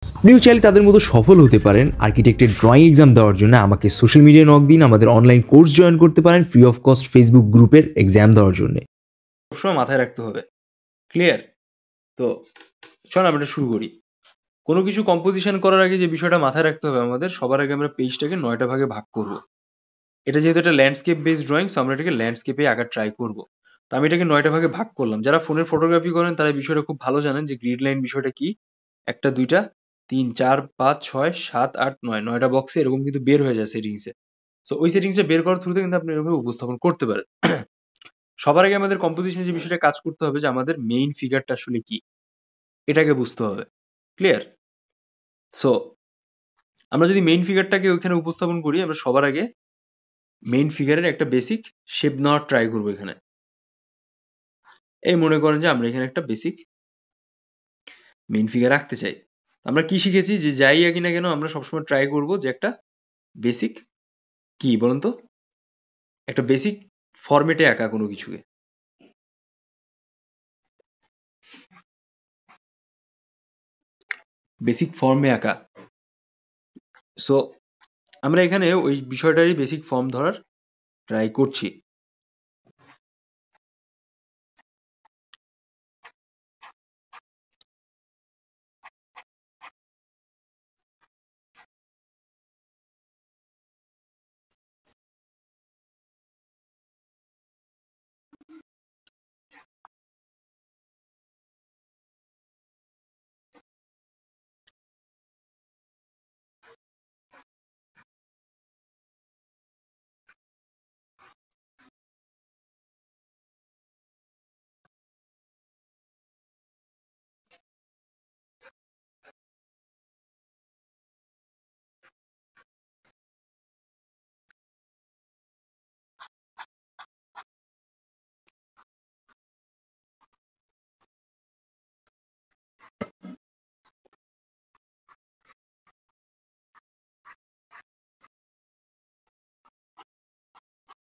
আপনিও চাইলে তাদের মতো সফল হতে পারেন। আর্কিটেক্টের ড্রয়িং এক্সাম দেওয়ার জন্য আমাকে সোশ্যাল মিডিয়ায় নক দিন, আমাদের অনলাইন কোর্স জয়েন করতে পারেন ফ্রি অফ কস্ট ফেসবুক গ্রুপের এক্সাম দেওয়ার জন্য। সবসময় মাথায় রাখতে হবে। ক্লিয়ার? তো চল আমরা শুরু করি। কোনো কিছু কম্পোজিশন করার আগে যে বিষয়টা মাথায় রাখতে হবে আমাদের, সবার আগে আমরা পেজটাকে 9টা ভাগে ভাগ করব। এটা যেহেতু একটা ল্যান্ডস্কেপ বেসড ড্রয়িং, সো আমরা এটাকে ল্যান্ডস্কেপে আঁকার ট্রাই করব। তো আমি এটাকে 9টা ভাগে ভাগ করলাম। যারা ফোনের ফটোগ্রাফি করেন তারা এই বিষয়টা খুব ভালো জানেন যে গ্রিড লাইন বিষয়টা কি। 1টা 2টা 3 4 5 6 7 8 9, 9টা বক্সে এরকম কিন্তু বের হয়ে যায় সেটিংসে। সো ওই সেটিংসটা বের করার থ্রুতে কিন্তু আপনি এরকম উপস্থাপন করতে পারেন। সবার আগে আমাদের কম্পোজিশনে যে বিষয়টা কাজ করতে হবে যে আমাদের মেইন ফিগারটা আসলে কি, এটাকে বুঝতে হবে। ক্লিয়ার? সো আমরা যদি মেইন ফিগারটাকে ওইখানে উপস্থাপন করি, আমরা সবার আগে মেইন ফিগারের একটা বেসিক শেপ নেওয়ার ট্রাই করবো এখানে। এই মনে করেন যে আমরা এখানে একটা বেসিক মেইন ফিগার রাখতে চাই। আমরা কি শিখেছি যে যাই আঁকি না কেন আমরা সবসময় ট্রাই করব যে একটা বেসিক কি বলুন তো, একটা বেসিক ফরম্যাটে আঁকা কোনো কিছুকে। বেসিক ফর্মে আঁকা। সো আমরা এখানে ওই বিষয়টারই বেসিক ফর্ম ধরার ট্রাই করছি।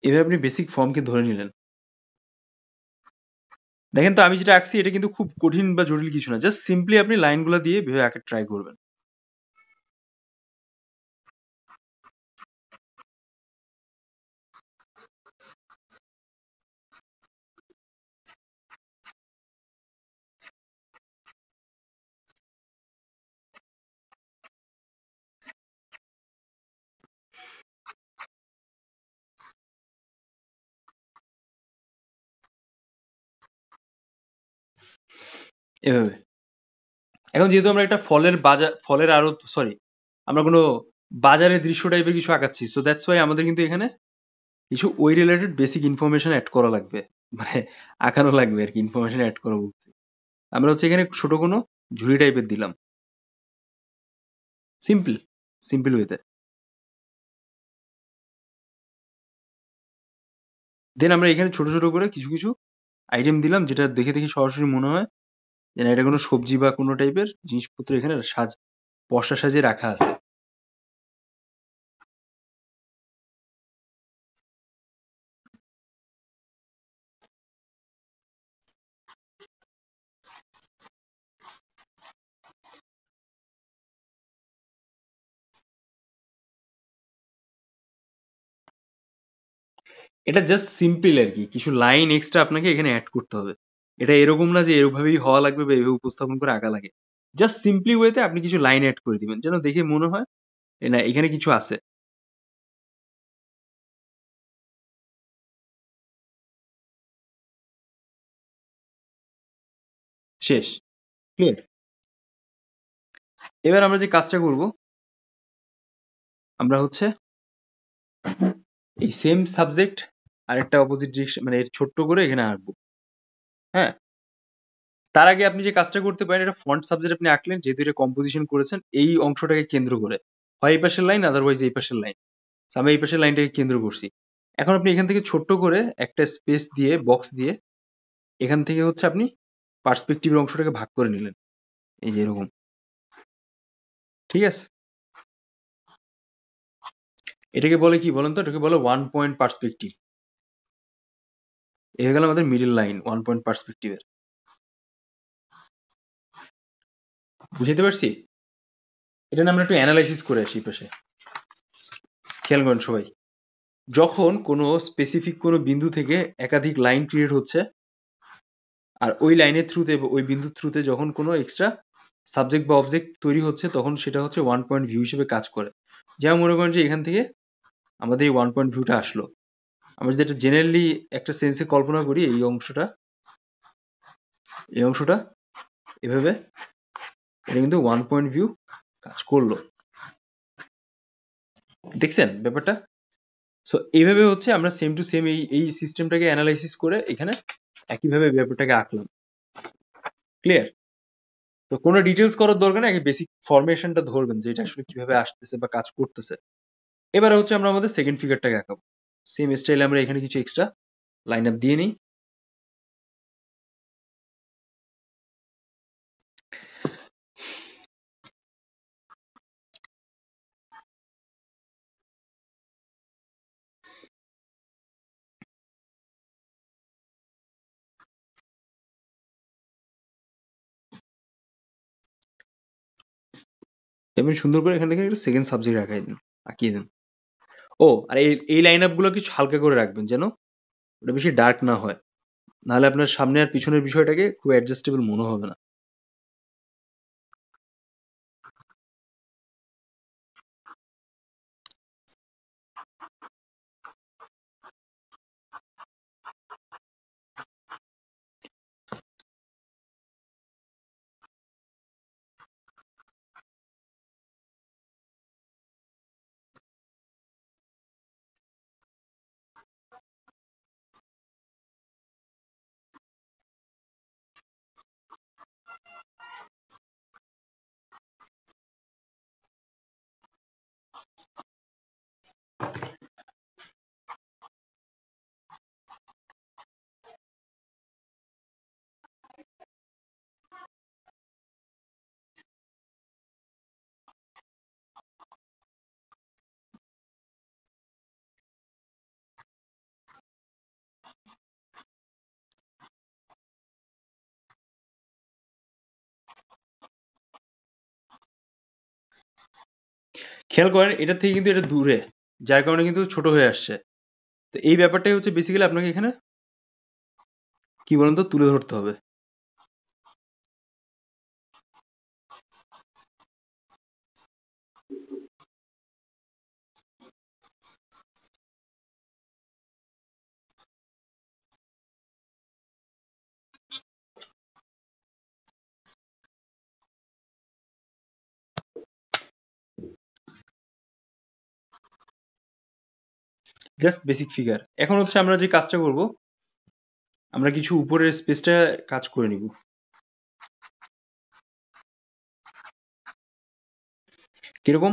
এভাবে আপনি বেসিক ফর্মকে ধরে নিলেন। দেখেন তো আমি যেটা আঁকছি এটা কিন্তু খুব কঠিন বা জটিল কিছু না, জাস্ট সিম্পলি আপনি লাইনগুলো দিয়ে ভেবে আঁকার ট্রাই করবেন। এভাবে। এখন যেহেতু আমরা একটা ফলের বাজার, ফলের আড়ত, সরি, আমরা কোনো বাজারের দৃশ্য টাইপের কিছু আঁকাচ্ছি, সো দ্যাটস ওয়াই আমাদের কিন্তু এখানে কিছু ওই রিলেটেড বেসিক ইনফরমেশন অ্যাড করা লাগবে, মানে আঁকানো লাগবে আর কি, ইনফরমেশন অ্যাড করা বলতে। আমরা হচ্ছে এখানে ছোট কোনো ঝুড়ি টাইপের দিলাম, সিম্পল সিম্পল ওয়েতে। দেন আমরা এখানে ছোট ছোট করে কিছু কিছু আইটেম দিলাম যেটা দেখে দেখে সরাসরি মনে হয় যে না এটা কোনো সবজি বা কোনো টাইপের জিনিসপত্র এখানে পশা সাজিয়ে রাখা আছে। এটা জাস্ট সিম্পল আর কি, কিছু লাইন এক্সট্রা আপনাকে এখানে অ্যাড করতে হবে। এটা এরকম না যে এরভাবেই হওয়া লাগবে বা এভাবে উপস্থাপন করে আঁকা লাগে। জাস্ট সিম্পলি ওয়েতে আপনি কিছু লাইন অ্যাড করে দিবেন যেন দেখে মনে হয় না এখানে কিছু আছে। শেষ। ক্লিয়ার? এবার আমরা যে কাজটা করব, আমরা হচ্ছে এই সেম সাবজেক্ট আরেকটা অপোজিট ডিরেকশন মানে এর ছোট্ট করে এখানে আঁকবো। হ্যাঁ, তার আগে আপনি যে কাজটা করতে পারেন, এটা ফন্ট সাবজেক্ট আপনি আঁকলেন, যেহেতু এটা কম্পোজিশন করেছেন এই অংশটাকে কেন্দ্র করে, হয় এই পাশের লাইন আদারওয়াইজ এই পাশের লাইন। আমি এই পাশের লাইনটাকে কেন্দ্র করছি। এখন আপনি এখান থেকে ছোট্ট করে একটা স্পেস দিয়ে, বক্স দিয়ে, এখান থেকে হচ্ছে আপনি পার্সপেক্টিভের অংশটাকে ভাগ করে নিলেন, এই যে এরকম। ঠিক আছে? এটাকে বলে কি বলেন তো, এটাকে বলে 1 পয়েন্ট পার্সপেক্টিভ। এ হয়ে গেল আমাদের মিডল লাইন 1 পয়েন্ট পার্সপেক্টিভের। বুঝতে পারছি? এটা নিয়ে আমরা একটু অ্যানালাইসিস করে আসি এই পাশে। খেয়াল করেন সবাই, যখন কোনো স্পেসিফিক কোনো বিন্দু থেকে একাধিক লাইন ক্রিয়েট হচ্ছে, আর ওই লাইনের থ্রুতে, ওই বিন্দুর থ্রুতে যখন কোনো এক্সট্রা সাবজেক্ট বা অবজেক্ট তৈরি হচ্ছে, তখন সেটা হচ্ছে ওয়ান পয়েন্ট ভিউ হিসেবে কাজ করে। যেমন মনে করেন যে এখান থেকে আমাদের এই ওয়ান পয়েন্ট ভিউটা আসলো, আমরা যদি এটা জেনারেলি একটা সেন্সে কল্পনা করি, এই অংশটা এভাবে, এটা কিন্তু ওয়ান পয়েন্ট ভিউ কাজ করলো। দেখছেন ব্যাপারটা? সো এইভাবে হচ্ছে আমরা সেম টু সেম এই সিস্টেমটাকে অ্যানালাইসিস করে এখানে একইভাবে ব্যাপারটাকে আঁকলাম। ক্লিয়ার? তো কোনো ডিটেলস করার দরকার নেই, আগে বেসিক ফরমেশনটা ধরবেন যে এটা আসলে কিভাবে আসতেছে বা কাজ করতেছে। এবারে হচ্ছে আমরা আমাদের সেকেন্ড ফিগারটাকে আঁকাবো। সেম স্টাইলে আমরা এখানে কিছু এক্সট্রা লাইন আপ দিয়ে নিই। এমনি সুন্দর করে এখান থেকে একটা সেকেন্ড সাবজেক্ট আঁকিয়ে দিন। ও, আর এই লাইন আপ গুলো কিছু হালকা করে রাখবেন যেন ওটা বেশি ডার্ক না হয়, নাহলে আপনার সামনে আর পিছনের বিষয়টাকে খুব অ্যাডজাস্টেবল মনে হবে না। খেয়াল করেন এটা থেকে কিন্তু এটা দূরে, যার কারণে কিন্তু ছোট হয়ে আসছে। তো এই ব্যাপারটাই হচ্ছে বেসিক্যালি আপনাকে এখানে কি বলেন তো তুলে ধরতে হবে। Just basic figure. এখন হচ্ছে আমরা যে কাজটা করব, আমরা কিছু উপরের স্পেসটা কাজ করে নিব। কিরকম?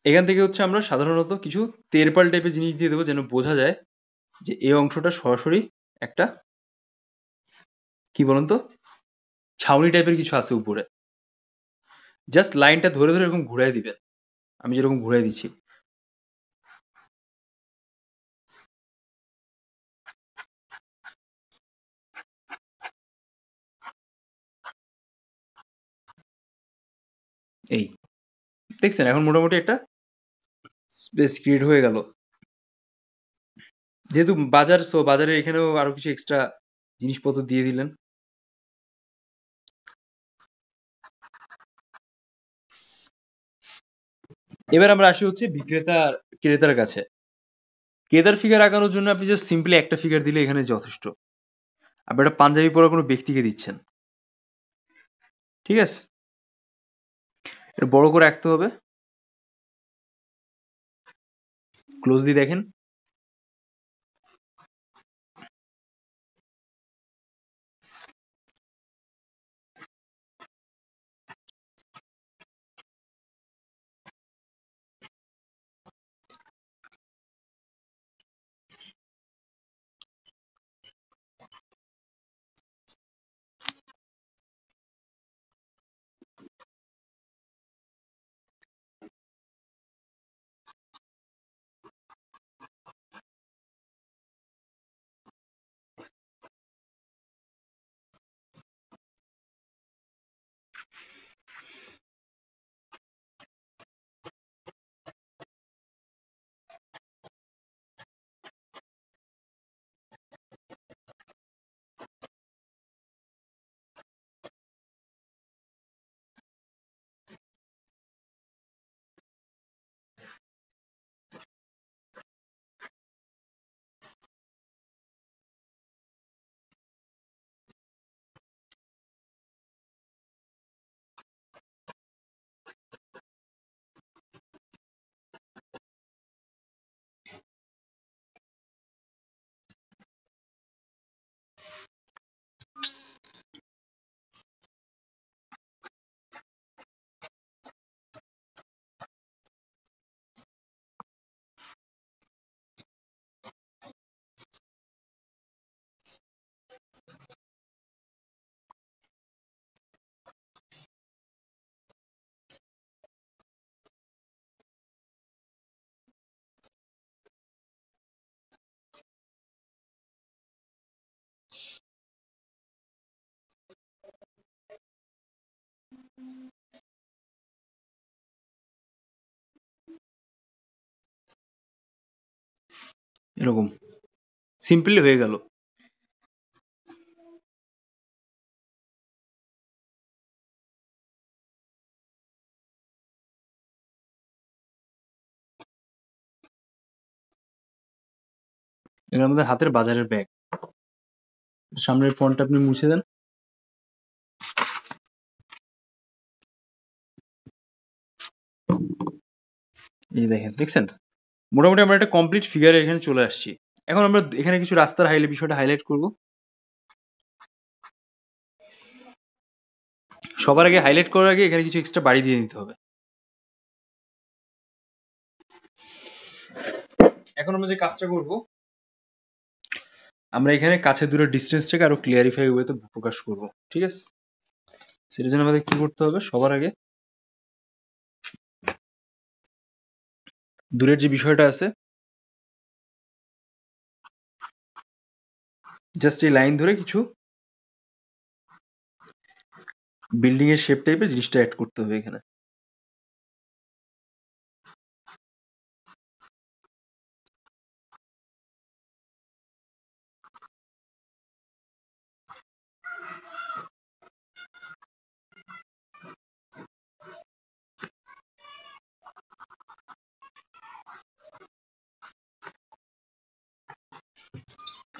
এখান থেকে হচ্ছে আমরা সাধারণত কিছু তেরপাল টাইপের জিনিস দিয়ে দেবো, যেন বোঝা যায় যে এই অংশটা সরাসরি একটা কি বলেন তো ছাউনি টাইপের কিছু আছে উপরে। জাস্ট লাইনটা ধরে ধরে এরকম ঘুরাই দিবেন, আমি যেরকম ঘুরাই দিচ্ছি। এই দেখছেন এখন মোটামুটি একটা স্পেস ক্রিয়েট হয়ে গেল। যেহেতু বাজার, সো বাজারে এখানেও আরো কিছু এক্সট্রা জিনিসপত্র দিয়ে দিলেন। এবার আমরা আসি হচ্ছে বিক্রেতার ক্রেতার কাছে। ক্রেতার ফিগার আঁকানোর জন্য আপনি জাস্ট সিম্পলি একটা ফিগার দিলে এখানে যথেষ্ট। আপনি একটা পাঞ্জাবি পরা কোনো ব্যক্তিকে দিচ্ছেন, ঠিক আছে? এটা বড় করে আঁকতে হবে। ক্লোজলি দেখেন। এরকম সিম্পলি হয়ে গেল। এগুলো আমাদের হাতের বাজারের ব্যাগ। সামনের ফন্টটা আপনি মুছে দেন। এই দেখেন, দেখছেন? মোটামুটি আমরা একটা কমপ্লিট ফিগারে এখানে চলে আসছি। এখন আমরা এখানে কিছু রাস্তার বিষয়টা হাইলাইট করব। সবার আগে হাইলাইট করার আগে এখানে কিছু এক্সট্রা বাড়ি দিয়ে নিতে হবে। এখন আমরা যে কাজটা করব, আমরা এখানে কাছে দূরের ডিস্টেন্সটাকে আরো ক্লিয়ারিফাই ওয়েতে প্রকাশ করব। ঠিক আছে? সেটার জন্য আমাদের কি করতে হবে? সবার আগে দূরের যে বিষয়টা আছে, জাস্ট এই লাইন ধরে কিছু বিল্ডিং এর শেপ টাইপের জিনিসটা অ্যাড করতে হবে এখানে।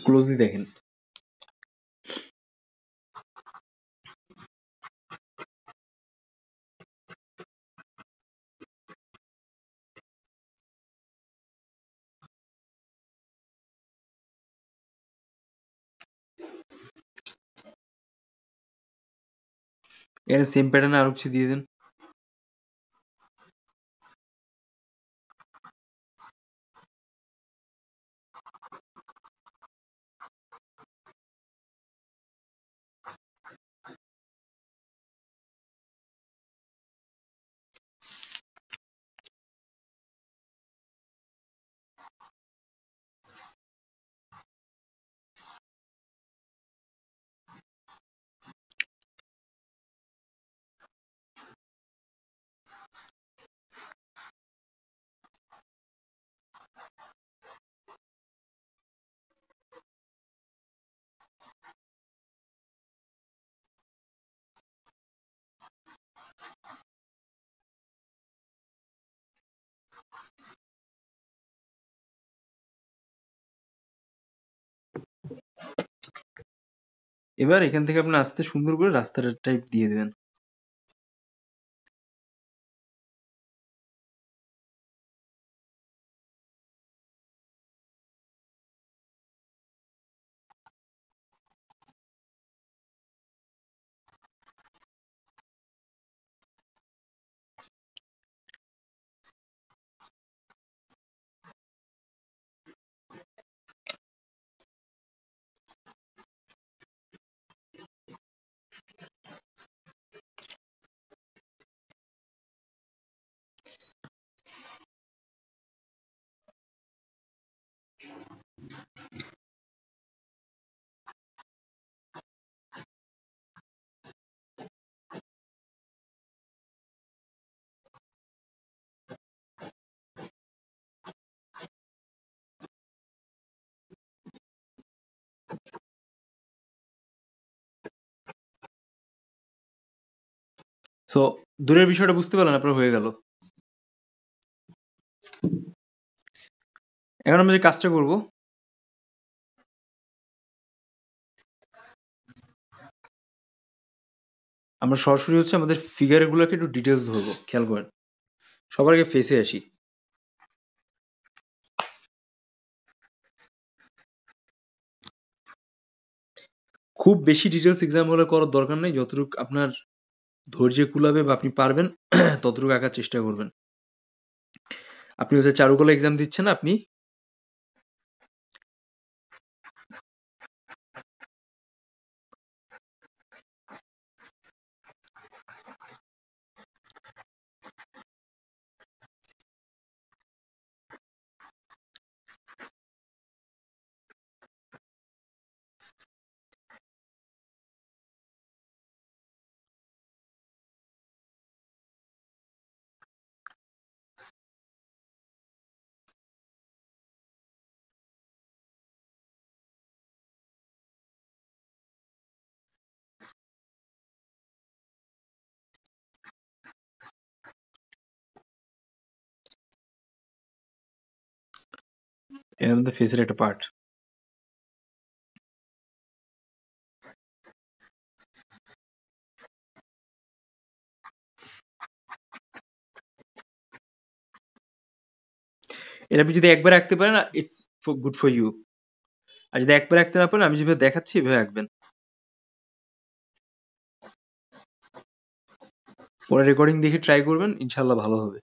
ক্লোজলি দেখেন। এখানে সেম প্যাটার্নে আরো কিছু দিয়ে দেন। এবার এখান থেকে আপনি আস্তে সুন্দর করে রাস্তার টাইপ দিয়ে দেবেন। সো দূরের বিষয়টা বুঝতে পারলেন, আপনার হয়ে গেল। এখন আমরা যে কাজটা করব, আমরা সরাসরি হচ্ছে আমাদের ফিগার গুলোকে একটু ডিটেলস ধরবো। খেয়াল করেন, সবার আগে ফেসে আসি। খুব বেশি ডিটেলস এক্সাম হলে করার দরকার নেই, যতটুকু আপনার ধৈর্য কুলাবে বা আপনি পারবেন ততটুকু আঁকার চেষ্টা করবেন। আপনি হচ্ছে চারুকলা এক্সাম দিচ্ছেন, আপনি এর মধ্যে ফেসের একটা পার্ট। এটা আপনি যদি একবার আঁকতে পারেন, ইটস গুড ফর ইউ। আর যদি একবার আঁকতে না পারেন, আমি যেভাবে দেখাচ্ছি এভাবে আঁকবেন। পরে রেকর্ডিং দেখে ট্রাই করবেন, ইনশাল্লাহ ভালো হবে।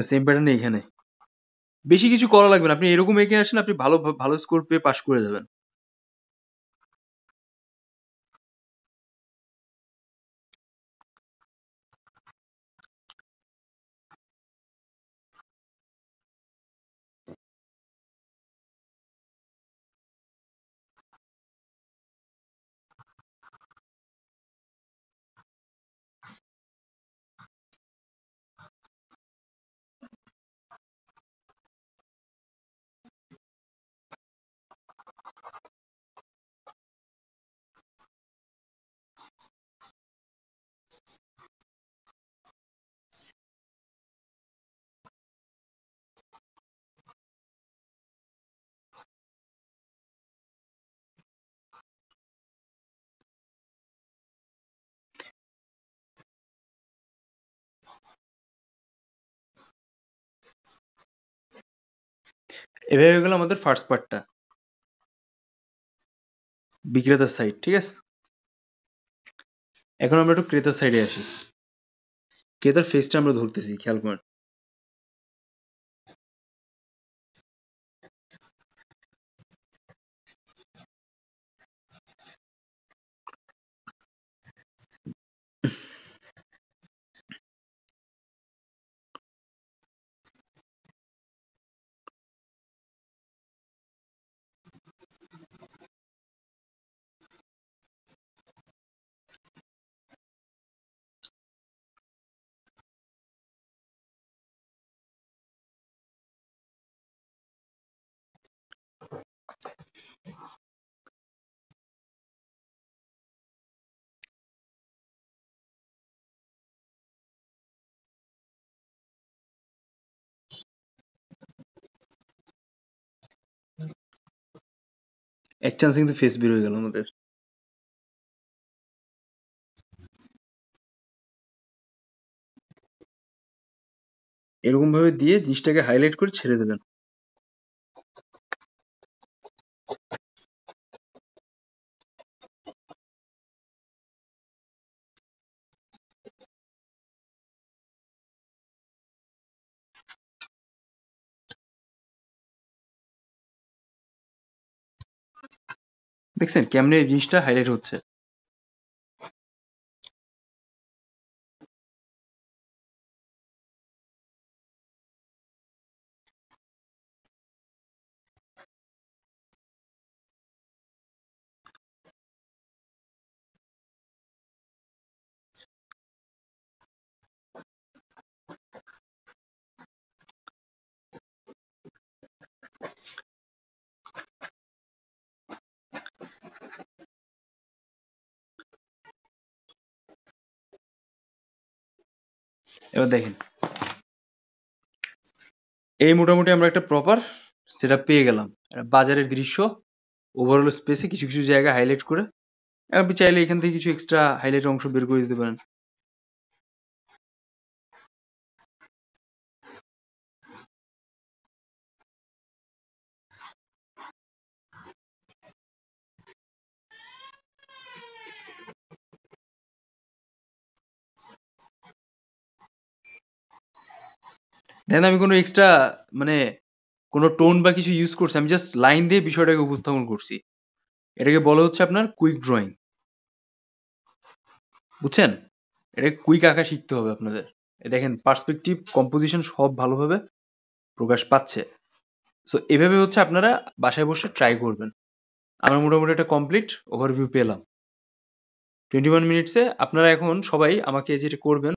সেম প্যাটার্ন এখানে। বেশি কিছু করা লাগবে না, আপনি এরকম এঁকে আসেন, আপনি ভালো ভালো স্কোর পেয়ে পাশ করে যাবেন। এভাবে হয়ে গেল আমাদের ফার্স্ট পার্টটা, বিক্রেতার সাইড। ঠিক আছে, এখন আমরা একটু ক্রেতার সাইডে আসি। ক্রেতার ফেসটা আমরা ধরতেছি, খেয়াল করেন। এক চান্স কিন্তু ফেস বের হয়ে গেল আমাদের। এরকম ভাবে দিয়ে জিনিসটাকে হাইলাইট করে ছেড়ে দেবেন। দেখছেন কেমনে এই জিনিসটা হাইলাইট হচ্ছে। এবার দেখেন, এই মোটামুটি আমরা একটা প্রপার সেটআপ পেয়ে গেলাম। একটা বাজারের দৃশ্য ওভারঅল স্পেসে কিছু কিছু জায়গা হাইলাইট করে। আপনি চাইলে এখান থেকে কিছু এক্সট্রা হাইলাইট অংশ বের করে দিতে পারেন। দেন আমি কোনো এক্সট্রা মানে কোনো টোন বা কিছু ইউজ করছি, আমি জাস্ট লাইন দিয়ে বিষয়টাকে উপস্থাপন করছি। এটাকে বলা হচ্ছে আপনার কুইক ড্রয়িং, বুঝছেন? এটা কুইক আঁকা শিখতে হবে আপনাদের। দেখেন পার্সপেক্টিভ, কম্পোজিশন সব ভালোভাবে প্রকাশ পাচ্ছে। সো এভাবে হচ্ছে আপনারা বাসায় বসে ট্রাই করবেন। আমরা মোটামুটি একটা কমপ্লিট ওভারভিউ পেলাম 21 মিনিটসে। আপনারা এখন সবাই আমাকে যেটা করবেন